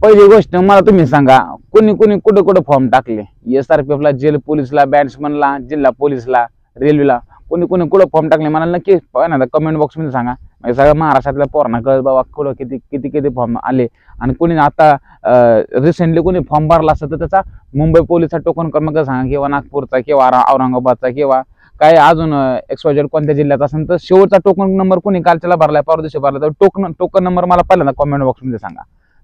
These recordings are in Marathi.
पहिली गोष्ट मला तुम्ही सांगा, कोणी कोणी कुठे कुठे फॉर्म टाकले? SRPFला, जेल पोलीसला, बॅट्समनला, जिल्हा पोलीसला, रेल्वेला, कोणी कोणी कुठं फॉर्म टाकले मला नक्की कमेंट बॉक्स मध्ये सांगा. सगळ्या महाराष्ट्रातल्या पोरांना कळत बाबा कुठं किती किती किती फॉर्म आले. आणि कोणी आता रिसेंटली कोणी फॉर्म भरला असतं तर त्याचा मुंबई पोलीसचा टोकन क्रमांक सांगा, किंवा नागपूरचा, किंवा औरंगाबादचा, किंवा काय अजून XYZ कोणत्या जिल्ह्यात असेल तर शेवटचा टोकन नंबर कोणी कालच्याला भरलाय, परवा दिवशी भरला, तर टोकन नंबर मला पहिल्यांदा कमेंट बॉक्स मध्ये सांगा.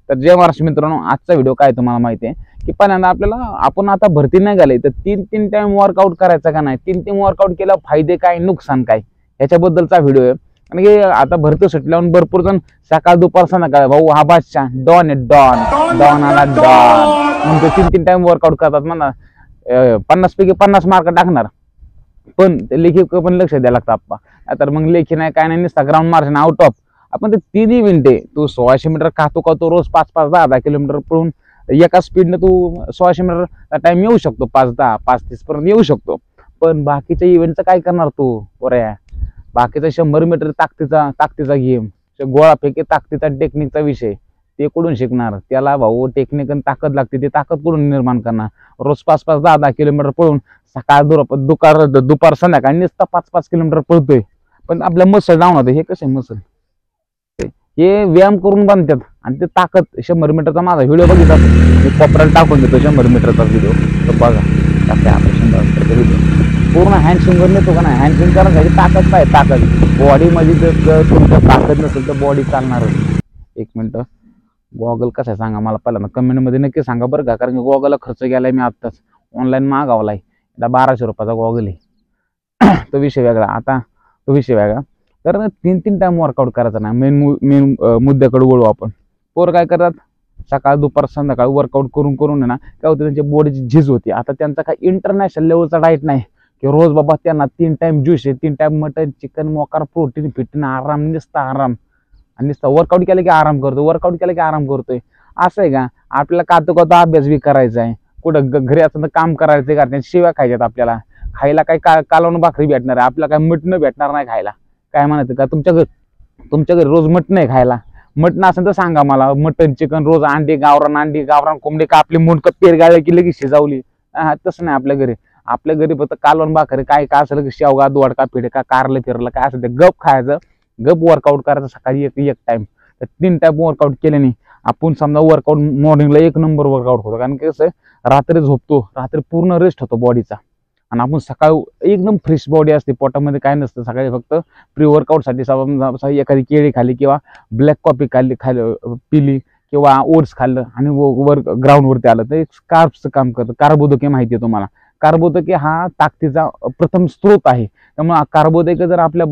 तर जय महाराष्ट्र मित्रांनो, आजचा व्हिडिओ काय तुम्हाला माहिती आहे की पहिल्यांदा आपल्याला आपण आता भरती नाही झाली तर 3 टाइम वर्कआउट करायचा का नाही, 3 वर्कआउट केल्यावर फायदे काय, नुकसान काय, याच्याबद्दलचा व्हिडिओ आहे. आणि की आता भरती सुटल्यावर भरपूर जण सकाळ दुपार संध्याकाळ भाऊ हा बादशाह डॉन आहे, डॉन आला डॉन म्हणजे 3 टाइम वर्कआउट करतात म्हणा. 50 पैकी 50 मार्क टाकणार, पण ते लेखी पण लक्ष द्यायला लागतं आप्पा. तर मग लेखी नाही काय नाही, नुसता ग्राउंड मार्च आउट ऑफ. आपण ते 3 मिनिटे तू 1600 मीटर खातो रोज 5-5, 10-10 किलोमीटर पळून एका स्पीडने तू 1600 मीटर टाइम येऊ शकतो, 5-10, 5-30 पर्यंत येऊ शकतो. पण बाकीच्या इव्हेंटचं काय करणार तू पोऱ्या? बाकीचा 100 मीटर ताकदीचा गेम, गोळा फेके ताकदीचा टेक्निकचा विषय, ते कुठून शिकणार? त्याला भाऊ टेक्निक आणि ताकद लागते, ते ताकद कुठून निर्माण करणार? रोज 5-5, 10-10 किलोमीटर पळून सकाळ दुपार संध्याकाळ नुसता 5-5 किलोमीटर पळतोय, पण आपल्या मसल डाऊन होते. हे कसे मसल? हे व्यायाम करून बांधतात. आणि ते ताकद 100 मीटरचा माझा व्हिडिओ बघितला, मी कोपऱ्याला टाकून देतो 100 मीटरचा व्हिडिओ, तर बघा टाकते आपण 100 मीटरचा व्हिडिओ. पूर्ण हँडस्विंग वर नेतो का नाही, हँडस्विंग करण्यासाठी ताकद पाहिजे, ताकद बॉडीमध्ये. जर तुमच्या ताकद नसेल तर बॉडी चालणारच. 1 मिनिट, गॉगल कसा आहे सांगा मला पहिल्यांदा कमेंट मध्ये नक्की सांगा बरं का, कारण की गॉगलला खर्च गेलाय मी आत्ताच, ऑनलाईन मागवलाय, 1200 रुपयाचा गॉगल आहे. तो विषय वेगळा, आता तो विषय वेगळा. तर 3 टाइम वर्कआउट करायचा ना, मेन मुद्द्याकडे वळू आपण. पोर काय करतात, सकाळ दुपार संध्याकाळ वर्कआउट करून ना काय होतं, त्यांच्या बॉडीची झीज होती. आता त्यांचा काय इंटरनॅशनल लेवलचा डाएट नाही की रोज बाबा त्यांना 3 टाइम ज्यूस आहे, 3 टाइम मटन, चिकन, मोकार, प्रोटीन, फिटन, आराम, नुसता आराम. आणि नुसता वर्कआउट केलं की आराम करतो, वर्कआउट केलं की आराम करतोय, असं आहे का? आपल्याला कातो अभ्यास बी करायचा आहे, कुठं घरी असं काम करायचं का, त्यांच्या शिव्या खायच्यात आपल्याला. खायला काय कालवण भाकरी भेटणार आहे आपल्याला, काय मटणं भेटणार नाही खायला. काय म्हणायचं का तुमच्या घरी रोज मटण आहे खायला? मटण असेल तर सांगा मला, मटन, चिकन, रोज अंडी गावरान कोंबडी का आपली मुंडक पेरगाळले की लगेच शिजावली. तसं नाही आपल्या घरी. आपल्या घरी फक्त कालवण भाकरी, काय असेल की शेवगा, दोडका, पिडका, कारलं फिरलं काय असेल ते गप खायचं, गप वर्कआउट करायचं सकाळी एक टाइम. तर 3 टाइम वर्कआउट केल्याने आपण समजा वर्कआउट मॉर्निंगला 1 नंबर वर्कआउट होतो. कारण की कसं रात्री झोपतो, रात्री पूर्ण रेस्ट होतो बॉडीचा, आणि आपण सकाळी एकदम फ्रेश बॉडी असते, पोटामध्ये काय नसतं. सकाळी फक्त प्री वर्कआउटसाठी एखादी केळी खाली, किंवा ब्लॅक कॉफी पिली, किंवा ओट्स खाल्लं, आणि ग्राउंडवरती आलं तर कार्ब्सचं काम करतं. कार्बोदके माहिती आहे तुम्हाला? कार्बोदके हा ताकदीचा प्रथम स्रोत आहे. त्यामुळे कार्बोदके जर आपल्या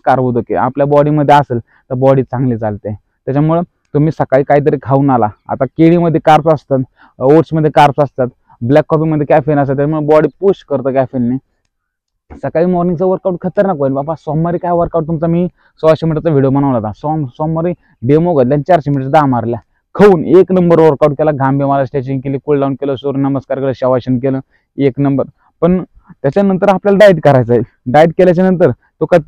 कार्बोदके आपल्या बॉडीमध्ये असेल तर बॉडी चांगली चालते. त्याच्यामुळं तुम्ही सकाळी काहीतरी खाऊन आला, आता केळीमध्ये कार्ब्स असतात, ओट्समध्ये कार्ब्स असतात, ब्लॅक कॉफीमध्ये कॅफेन असतं, त्यामुळे बॉडी पुश करतं कॅफेनने. सकाळी मॉर्निंगचा वर्कआउट खतरनाक होईल बाबा. सोमवारी काय वर्कआउट तुमचा मी 1600 मीटरचा व्हिडिओ बनवला होता. सोमवारी डेमो घातला, 400 मीटर 10 मारल्या, खाऊन 1 नंबर वर्कआउट केला. घाम बिमाला स्ट्रेचिंग केली, कूल डाऊन केलं, सूर्यनमस्कार केलं, शवासन केलं, 1 नंबर. पण त्याच्यानंतर आपल्याला डाएट करायचा आहे. डाएट केल्याच्या नंतर तो काय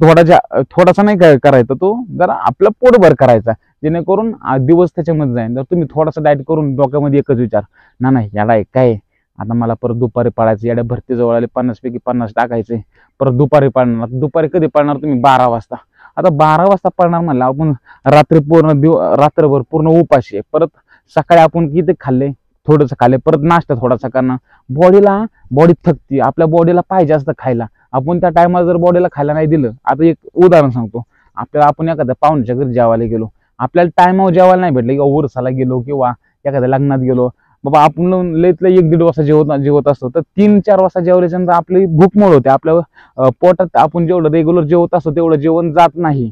थोडासा नाही करायचा, तो जरा आपलं पोटभर करायचा, जेणेकरून दिवस त्याच्यामध्ये जाईल. तर तुम्ही थोडासा डाएट करून डोक्यामध्ये एकच विचार, नाही याला काय आता मला परत दुपारी पळायचं, याड्या भरती जवळ आले, 50 पैकी 50 टाकायचे, परत दुपारी पळणार. दुपारी कधी पळणार तुम्ही? 12 वाजता. आता 12 वाजता पळणार म्हणलं आपण, रात्रभर पूर्ण उपाशी आहे. परत सकाळी आपण किती खाल्ले? थोडंसं खाल्ले, परत नाश्ता थोडासा करणार. बॉडी थकती, आपल्या बॉडीला पाहिजे असतं खायला. आपण त्या टायमाला जर बॉडीला खायला नाही दिलं, आता एक उदाहरण सांगतो, आपण एखाद्या पाहुण्याच्या घरी जेवायला गेलो, आपल्याला टायमावर जेवायला नाही भेटलं, किंवा उरसाला गेलो, किंवा एखाद्या लग्नात गेलो, बाबा आपण लईतलं 1-1.5 वाजता जेवत असतो, तर 3-4 वाजता जेवल्याच्या नंतर आपली भूक मोड होते. आपल्या पोटात आपण जेवढं रेग्युलर जेवत असतो तेवढं जेवण जात नाही.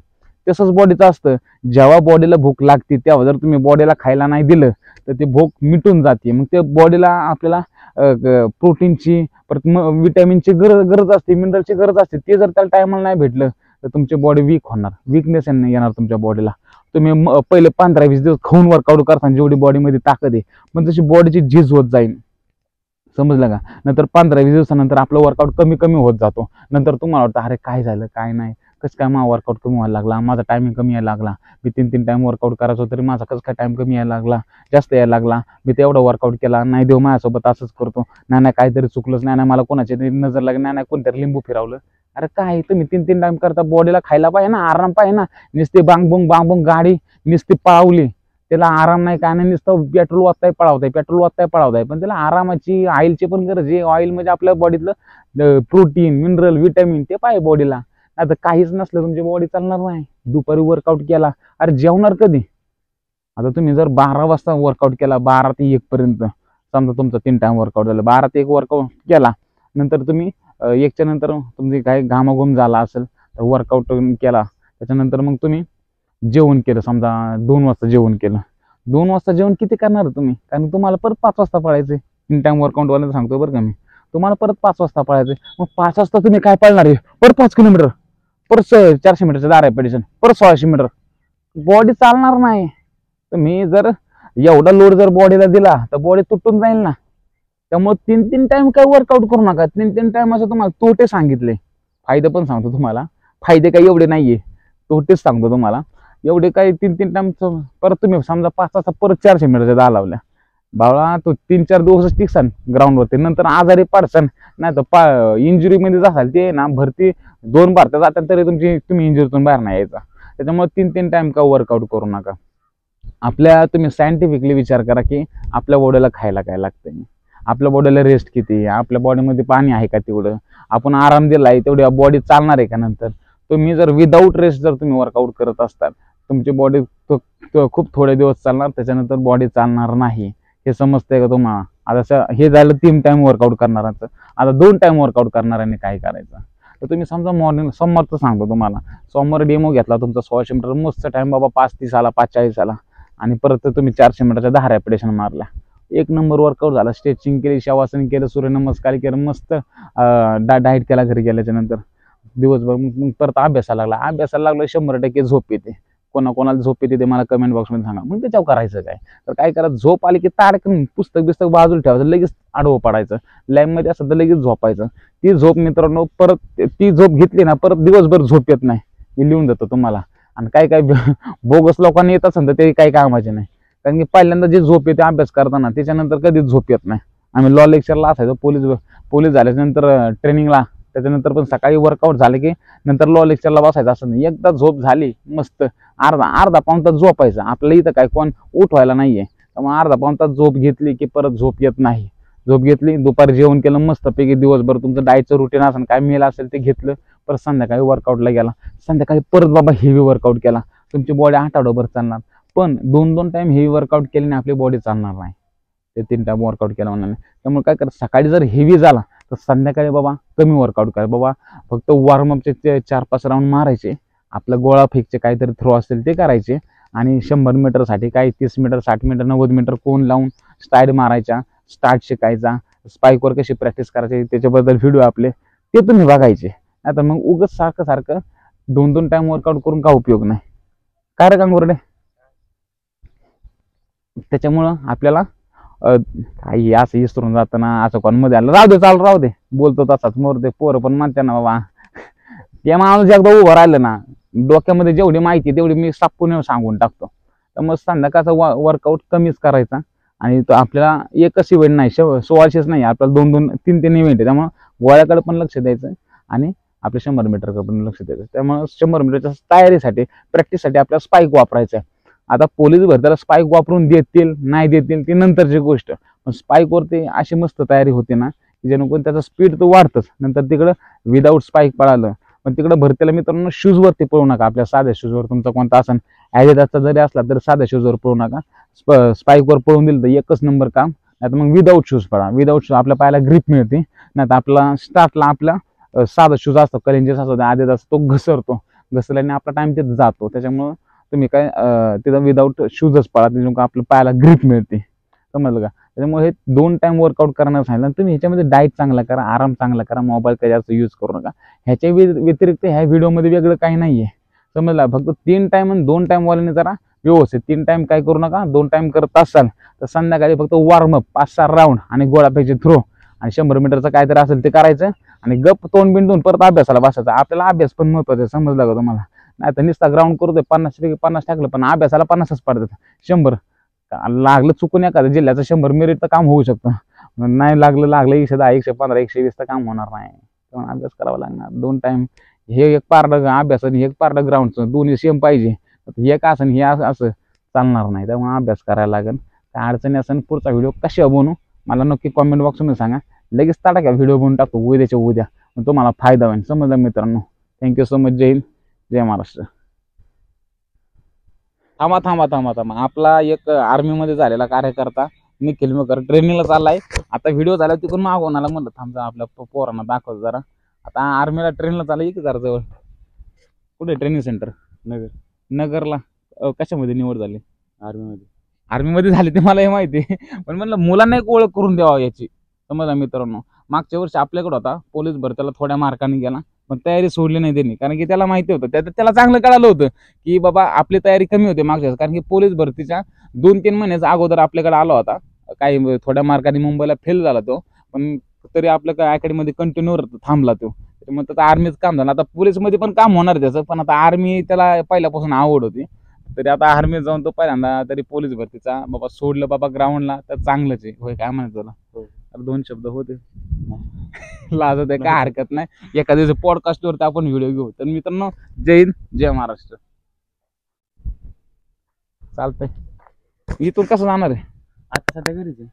तसंच बॉडीचं असतं, जेव्हा बॉडीला भूक लागते तेव्हा जर तुम्ही बॉडीला खायला नाही दिलं तर ती भूक मिटून जाते. मग ते बॉडीला आपल्याला प्रोटीनची, परत विटॅमिनची गरज असते, मिनरलची गरज असते. ते जर त्याला टायमाला नाही भेटलं तर तुमची बॉडी वीक होणार, विकनेस येणार तुमच्या बॉडीला. तुम्ही पहिले 15-20 दिवस खाऊन वर्कआउट करताना जेवढी बॉडीमध्ये ताकद आहे, पण तशी बॉडीची झीज होत जाईल, समजलं का? नंतर 15-20 दिवसानंतर आपलं वर्कआउट कमी होत जातो. नंतर तुम्हाला वाटतं अरे काय झालं काय नाही, कसं काय माझा वर्कआउट कमी व्हायला लागला, माझा टायमिंग कमी यायला लागला, मी 3 टाइम वर्कआउट करायचो तरी माझा कसं काय टाइम कमी यायला लागला, जास्त यायला लागला, मी तेवढा वर्कआउट केला नाही, देव माझ्यासोबत असंच करतो, नाही काहीतरी चुकलंच, नाही मला कोणाची नजर लागली, नाही कोणतरी लिंबू फिरवलं. अरे काय तुम्ही 3 टाइम करता, बॉडीला खायला पाहिजे ना, आराम पाहिजे ना. नुसती बांग गाडी नुसती पळावली, त्याला आराम नाही काय नाही, नुसतं पेट्रोल पळावताय, पण त्याला आरामाची ऑइलची पण गरज आहे. ऑइल म्हणजे आपल्या बॉडीतलं प्रोटीन, मिनरल, विटॅमिन ते पाहिजे बॉडीला. आता काहीच नसलं तुमची बॉडी चालणार नाही. दुपारी वर्कआउट केला, अरे जेवणार कधी? आता तुम्ही जर 12 वाजता वर्कआउट केला, 12 ते 1 पर्यंत, समजा तुमचा 3 टाइम वर्कआउट झाला, 12 ते 1 वर्कआउट केला, नंतर तुम्ही 1च्या नंतर तुमची काही घामाघूम झाला असेल तर वर्कआउट केला, त्याच्यानंतर मग तुम्ही जेवण केलं, समजा 2 वाजता जेवण केलं. 2 वाजता जेवण किती करणार तुम्ही? कारण तुम्हाला परत 5 वाजता पळायचे. 3 टाइम वर्कआउटवाल्याला सांगतो बरं का मी, तुम्हाला परत 5 वाजता पळायचे. मग 5 वाजता तुम्ही काय पळणार आहे? परत 5 किलोमीटर, परत 400 मीटरचं दार आहे पेडिशन, परत 1600 मीटर. बॉडी चालणार नाही. तुम्ही जर एवढा लोड जर बॉडीला दिला तर बॉडी तुटून जाईल ना. त्यामुळे 3 टाइम काय वर्कआउट करू नका. 3 टाइम असं तुम्हाला तोटे सांगितले, फायदे पण सांगतो तुम्हाला. फायदे काही एवढे नाहीये, तोटेच सांगतो तुम्हाला. एवढे काही 3 टाइम परत तुम्ही समजा 5 वाजता परत 400 मीटरच्या दार लावल्या, बाळा तो 3-4 दिवसच टिकसान ग्राउंडवरती, नंतर आजारी पडसान, नाही तर इंजुरी मध्ये जासाल. ते ना भरती 2 भारतात जातात तरी तुम्ही इंजुरीतून बाहेर नाही यायचा. त्याच्यामुळे 3 टाइम का वर्कआउट करू नका. तुम्ही सायंटिफिकली विचार करा की आपल्या बॉडीला खायला काय लागतंय, आपल्या बॉडीला रेस्ट किती आहे, आपल्या बॉडीमध्ये पाणी आहे का तेवढं, आपण आराम दिलाय तेवढी बॉडी चालणार आहे का? नंतर तुम्ही जर विदाऊट रेस्ट जर तुम्ही वर्कआउट करत असताल, तुमची बॉडी खूप थोडे दिवस चालणार, त्याच्यानंतर बॉडी चालणार नाही. हे समजतंय का तुम्हाला? आता हे झालं 3 टाइम वर्कआउट करणारांचं. आता 2 टाइम वर्कआउट करणाऱ्यांनी काय करायचं? तर तुम्ही समजा मॉर्निंग, सोमवारचं सांगतो तुम्हाला, सोमवार डेमो घेतला तुमचा 1600 मीटर, मस्त टाइम बाबा, 5:30 आला, 5:40 आला, आणि परत तुम्ही 400 मीटरच्या 10 रॅपिटेशन मारल्या, 1 नंबर वर्कआउट झाला. स्ट्रेचिंग केली, शवासन केलं, सूर्यनमस्कार केलं, मस्त डाएट केला घरी गेल्याच्या नंतर दिवसभर. मग परत अभ्यासाला लागला 100% झोप येते. कोणाला झोप येते ते मला कमेंट बॉक्समध्ये सांगा. मग त्याच्यावर करायचं काय? तर काय करायचं, झोप आली की ताडकन पुस्तक बाजूला ठेवायचं, लगेच आडवं पडायचं, लॅबमध्ये असं तर लगेच झोपायचं. ती झोप मित्रांनो, परत ती झोप घेतली ना, परत दिवसभर झोप येत नाही. मी लिहून देतो तुम्हाला. आणि काय बोगस लोकांनी येत असेल तर ते काही कामाचे नाही. कारण की पहिल्यांदा जे झोप येते अभ्यास करताना, त्याच्यानंतर कधीच झोप येत नाही. आम्ही लॉ लेक्चरला असायचो, पोलीस झाल्याच्यानंतर ट्रेनिंगला, त्याच्यानंतर पण सकाळी वर्कआउट झाले की नंतर लॉ लेक्चरला बसायचं. असं नाही, एकदा झोप झाली मस्त अर्धा पाऊण तास झोपायचं. आपल्याला इथं काय कोण उठवायला नाहीये, त्यामुळे अर्धा पाऊण तास झोप घेतली की परत झोप येत नाही. झोप घेतली, दुपारी जेवण केलं मस्तपैकी, दिवसभर तुमचं डाएटचं रुटीन असेल, काय मेल असेल ते घेतलं, परत संध्याकाळी वर्कआउटला गेला, संध्याकाळी परत बाबा हेवी वर्कआउट केला, तुमची बॉडी आठवडाभर चालणार. पण 2 टाइम हेवी वर्कआउट केल्याने आपली बॉडी चालणार नाही. ते 3 टाइम वर्कआउट केला म्हणून. त्यामुळे काय कर, सकाळी जर हेवी झाला तर संध्याकाळी बाबा कमी वर्कआउट करा. बाबा फक्त वॉर्मअपचे 4-5 राऊंड मारायचे, आपलं गोळा फेकचे काहीतरी थ्रो असेल ते करायचे, आणि 100 मीटरसाठी काही 30 मीटर, 60 मीटर, 90 मीटर कोण लावून स्टाईड मारायच्या, स्टार्ट शिकायचा, स्पाईकवर कशी प्रॅक्टिस करायची त्याच्याबद्दल व्हिडिओ आपले ते तुम्ही बघायचे. आता मग उगाच सारखं 2 टाइम वर्कआउट करून का उपयोग नाही? काय रे कांगोरडे? त्याच्यामुळं आपल्याला काही असं विसरून जातं ना, असं कोण मध्ये आलं, राहू दे बोलतो तसाच मोर दे. पोरं पण म्हणते ना बाबा, ते माणूस एकदा उभं राहिलं ना, डोक्यामध्ये जेवढी माहिती तेवढी मी सापून सांगून टाकतो. तर मग संध्याकाळचा वर्कआउट कमीच करायचा. आणि तो आपल्याला एकच इव्हेंट नाही, 1600 नाही, आपल्याला 2-3 इव्हेंट आहे. त्यामुळे गोळ्याकडे पण लक्ष द्यायचं आणि आपल्या 100 मीटरकडे पण लक्ष द्यायचं. त्यामुळे 100 मीटरच्या तयारीसाठी, प्रॅक्टिससाठी आपल्याला स्पाईक वापरायचा आहे. आता पोलीस भरतीला स्पाईक वापरून देतील नाही देतील ती नंतरची गोष्ट, पण स्पाईकवरती अशी मस्त तयारी होते ना की जेणेकरून त्याचा स्पीड तर वाढतच. नंतर तिकडं विदाऊट स्पाईक पळालं, पण तिकडं भरतीला मित्रांनो शूजवरती पळू नका. आपल्या साध्या शूजवर, तुमचा कोणता असन ॲडिडासचा जरी असला तरी साध्या शूजवर पळू नका. स्पाईकवर पळून दिलं तर एकच नंबर काम. नाही तर मग विदाऊट शूज पळा. विदाऊट शूज आपल्या पायाला ग्रिप मिळते. नाही तर आपला स्टार्टला आपला साधा शूज असतो, कलेंजेस असतो, ॲडिडास, तो घसरल्याने आपला टाइम तिथं जातो. त्याच्यामुळं तुम्ही काय तिथं विदाऊट शूजच पळा, त्याच्यामुळे आपल्या पायाला ग्रिप मिळते. समजलं का? त्याच्यामुळे हे 2 टाइम वर्कआउट करणार सांगितलं. तुम्ही ह्याच्यामध्ये डाएट चांगला करा, आराम चांगला करा, मोबाईल काही जास्त यूज करू नका. ह्याच्या व्यतिरिक्त ह्या व्हिडिओमध्ये वेगळं काही नाहीये. समजलं? फक्त 3 टाइम आणि 2 टाइम वाल्याने जरा व्यवस्थित 3 टाइम काय करू नका. 2 टाइम करत असाल तर संध्याकाळी फक्त वॉर्मअप 5-6 राऊंड आणि गोळाफेकचे थ्रो आणि 100 मीटरचं काहीतरी असेल ते करायचं आणि गप तोंड बिंडून परत अभ्यासाला बसायचं. आपल्याला अभ्यास पण महत्वाचा आहे, समजलं का तुम्हाला? नाही तर नुसता ग्राउंड करतोय 50 टाकलं पण अभ्यासाला 50च पडतात. 100 लागलं चुकून एखाद्या जिल्ह्याचं 100 मेरिटचं काम होऊ शकतं, नाही लागलं 110 115 120 तर काम होणार नाही. तेव्हा अभ्यास करावा लागणार 2 टाइम. हे एक पार्ट अभ्यास आणि एक पार्ट ग्राउंडचं दोन्ही सेम पाहिजे. एक असं हे असं चालणार नाही. त्यामुळे अभ्यास करायला लागेल. काय अडचणी असेल पुढचा व्हिडिओ कशा बनवू मला नक्की कॉमेंट बॉक्समध्ये सांगा. लगेच टाका व्हिडिओ बनवून टाकतो उद्याच्या उद्या, तुम्हाला फायदा होईल. समजलं मित्रांनो? Thank you so much. जय हिंद, जय महाराष्ट्र. थांबा थांबा थांबा थांबा, आपला एक आर्मीमध्ये झालेला कार्यकर्ता निखिल मकर ट्रेनिंगला चाललाय. आता व्हिडिओ झाला तिकडून मागवणाला म्हणलं थांबा आपल्या पोरांना दाखवतो जरा. आता आर्मीला ट्रेनिंगला चालला की जरा जवळ. कुठे ट्रेनिंग सेंटर? नगरला. कशामध्ये निवड झाली? आर्मीमध्ये झाली ते मला हे माहिती आहे, पण म्हणलं मुलांना एक ओळख करून द्यावा याची. समजा मित्रांनो, मागच्या वर्षी आपल्याकडे होता पोलीस भरतीला थोड्या मार्काने गेला, पण तयारी सोडली नाही त्यांनी, कारण की त्याला माहिती होतं, त्याला चांगलं कळालं होतं की बाबा आपली तयारी कमी होते मागच्या. कारण की पोलीस भरतीच्या 2-3 महिन्याचा अगोदर आपल्याकडे आला होता, काही थोड्या मार्काने मुंबईला फेल झाला तो, पण तरी आपल्या अकॅडमीमध्ये कंटिन्यू थांबला तो. मग आता आर्मीचं काम झालं, आता पोलीसमध्ये पण काम होणार त्याचं, पण आता आर्मी त्याला पहिल्यापासून आवड होती. तरी आता आर्मीत जाऊन तो पहिल्यांदा तरी पोलीस भरतीचा बाबा सोडलं बाबा ग्राउंडला तर चांगलंच आहे. होय काय म्हणायचं तुला? 2 शब्द होते. लाजत आहे काय हरकत नाही. एका दिवशी पॉडकास्टवरती आपण व्हिडिओ घेऊ. तर मित्रांनो, जय हिंद, जय महाराष्ट्र. चालतंय. इथून कसं जाणार आहे? आता सध्या घरीच आहे.